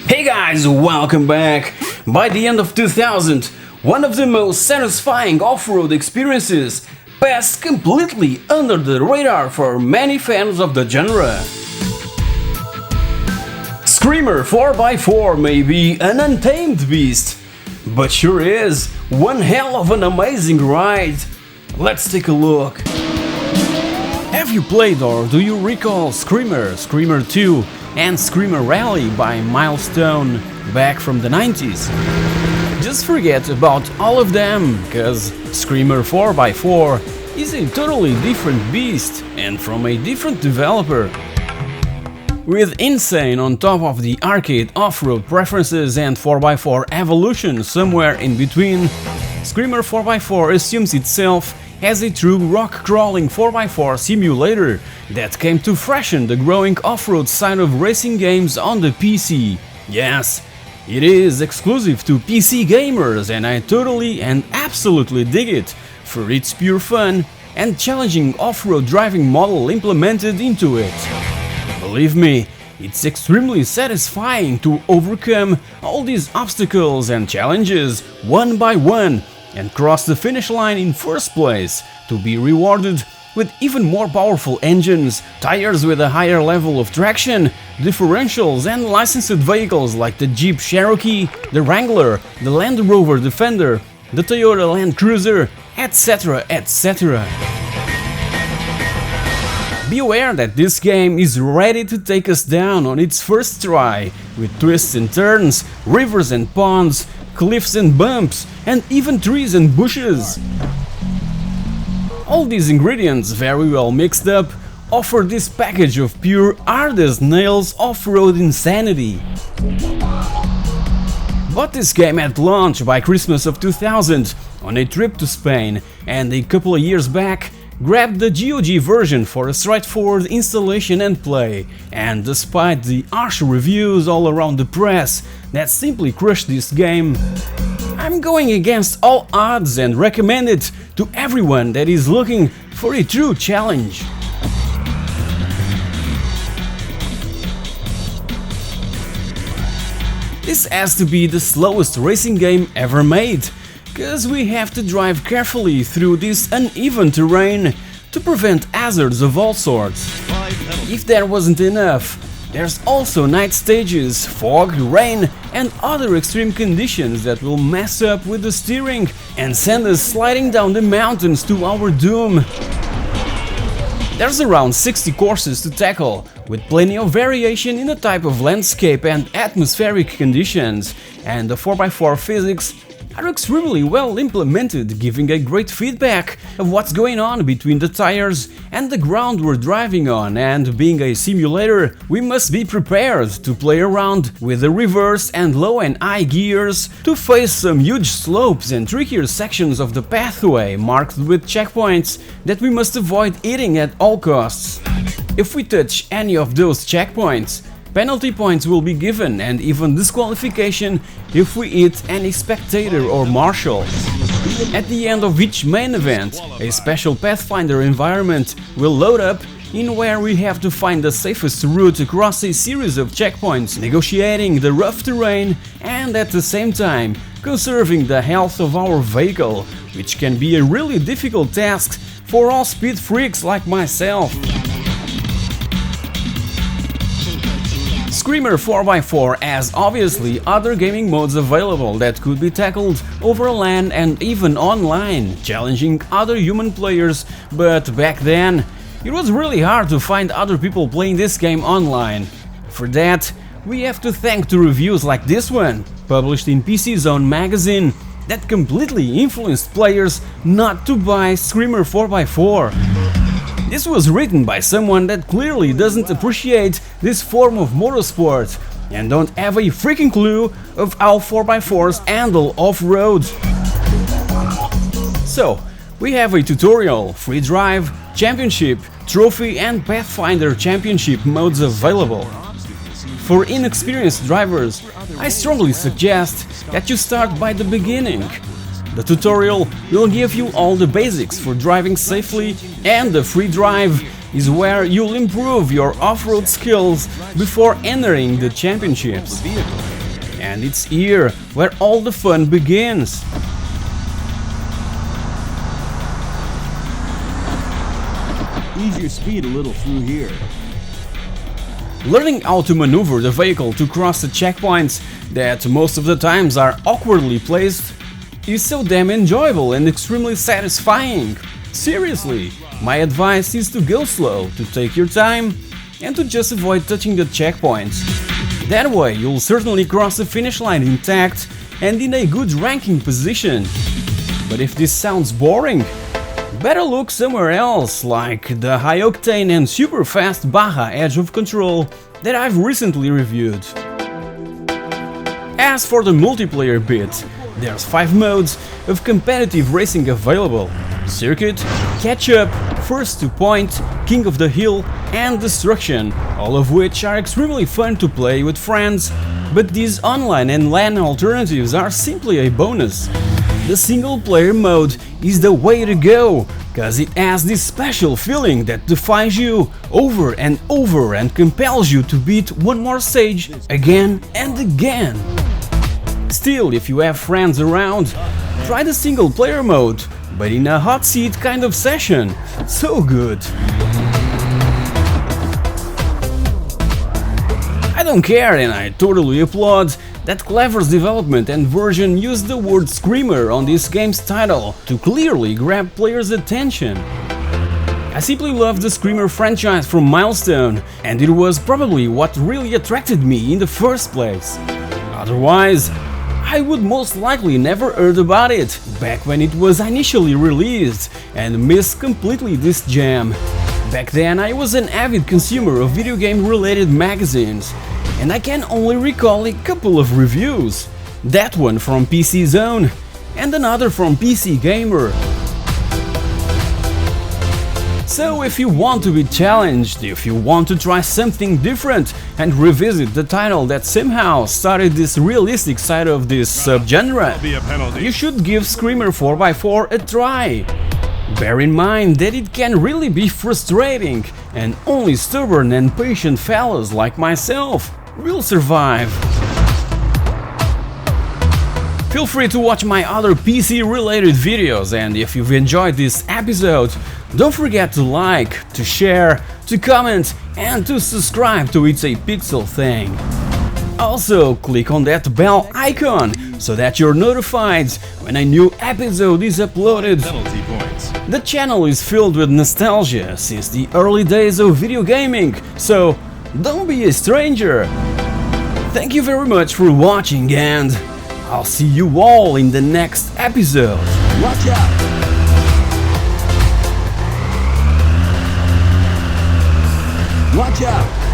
Hey guys, welcome back! By the end of 2000, one of the most satisfying off-road experiences passed completely under the radar for many fans of the genre. Screamer 4x4 may be an untamed beast, but sure is one hell of an amazing ride. Let's take a look. Have you played or do you recall Screamer, Screamer 2 and Screamer Rally by Milestone back from the 90s? Just forget about all of them, cause Screamer 4x4 is a totally different beast and from a different developer. With Insane on top of the arcade off-road preferences and 4x4 evolution somewhere in between, Screamer 4x4 assumes itself as a true rock-crawling 4x4 simulator that came to freshen the growing off-road side of racing games on the PC. Yes, it is exclusive to PC gamers and I totally and absolutely dig it for its pure fun and challenging off-road driving model implemented into it. Believe me, it's extremely satisfying to overcome all these obstacles and challenges one by one and cross the finish line in first place, to be rewarded with even more powerful engines, tires with a higher level of traction, differentials and licensed vehicles like the Jeep Cherokee, the Wrangler, the Land Rover Defender, the Toyota Land Cruiser, etc, etc. Be aware that this game is ready to take us down on its first try, with twists and turns, rivers and ponds, cliffs and bumps, and even trees and bushes. All these ingredients, very well mixed up, offer this package of pure hard as nails off-road insanity. Bought this game at launch by Christmas of 2000 on a trip to Spain, and a couple of years back grabbed the GOG version for a straightforward installation and play, and despite the harsh reviews all around the press that simply crushed this game, I'm going against all odds and recommend it to everyone that is looking for a true challenge. This has to be the slowest racing game ever made, cause we have to drive carefully through this uneven terrain to prevent hazards of all sorts. If that wasn't enough, there's also night stages, fog, rain and other extreme conditions that will mess up with the steering and send us sliding down the mountains to our doom. There's around 60 courses to tackle, with plenty of variation in the type of landscape and atmospheric conditions, and the 4x4 physics are extremely well implemented, giving a great feedback of what's going on between the tires and the ground we're driving on, and being a simulator, we must be prepared to play around with the reverse and low and high gears to face some huge slopes and trickier sections of the pathway marked with checkpoints that we must avoid hitting at all costs. If we touch any of those checkpoints, penalty points will be given and even disqualification if we hit any spectator or marshal. At the end of each main event, a special Pathfinder environment will load up in where we have to find the safest route across a series of checkpoints, negotiating the rough terrain and at the same time conserving the health of our vehicle, which can be a really difficult task for all speed freaks like myself. Screamer 4x4 has obviously other gaming modes available that could be tackled over LAN and even online, challenging other human players, but back then it was really hard to find other people playing this game online. For that, we have to thank to reviews like this one, published in PC Zone magazine, that completely influenced players not to buy Screamer 4x4. This was written by someone that clearly doesn't appreciate this form of motorsport and don't have a freaking clue of how 4x4s handle off-road. So, we have a tutorial, free drive, championship, trophy and Pathfinder championship modes available. For inexperienced drivers, I strongly suggest that you start by the beginning. The tutorial will give you all the basics for driving safely, and the free drive is where you'll improve your off-road skills before entering the championships. And it's here where all the fun begins. Ease your speed a little through here. Learning how to maneuver the vehicle to cross the checkpoints that most of the times are awkwardly placed is so damn enjoyable and extremely satisfying. Seriously, my advice is to go slow, to take your time, and to just avoid touching the checkpoints. That way you'll certainly cross the finish line intact and in a good ranking position. But if this sounds boring, better look somewhere else, like the high-octane and super-fast Baja Edge of Control that I've recently reviewed. As for the multiplayer bit, there's 5 modes of competitive racing available: Circuit, Catch-Up, First to Point, King of the Hill and Destruction, all of which are extremely fun to play with friends, but these online and LAN alternatives are simply a bonus. The single player mode is the way to go, cause it has this special feeling that defines you over and over and compels you to beat one more stage again and again. Still, if you have friends around, try the single player mode, but in a hot seat kind of session. So good. I don't care, and I totally applaud that Clever's development and version used the word Screamer on this game's title to clearly grab players' attention. I simply love the Screamer franchise from Milestone, and it was probably what really attracted me in the first place. Otherwise, I would most likely never heard about it back when it was initially released and missed completely this gem. Back then I was an avid consumer of video game related magazines, and I can only recall a couple of reviews. That one from PC Zone and another from PC Gamer. So if you want to be challenged, if you want to try something different and revisit the title that somehow started this realistic side of this subgenre, you should give Screamer 4x4 a try. Bear in mind that it can really be frustrating, and only stubborn and patient fellas like myself will survive. Feel free to watch my other PC related videos, and if you've enjoyed this episode, don't forget to like, to share, to comment and to subscribe to It's a Pixel Thing. Also, click on that bell icon so that you're notified when a new episode is uploaded. The channel is filled with nostalgia since the early days of video gaming, so don't be a stranger. Thank you very much for watching, and I'll see you all in the next episode. Watch out! Watch out!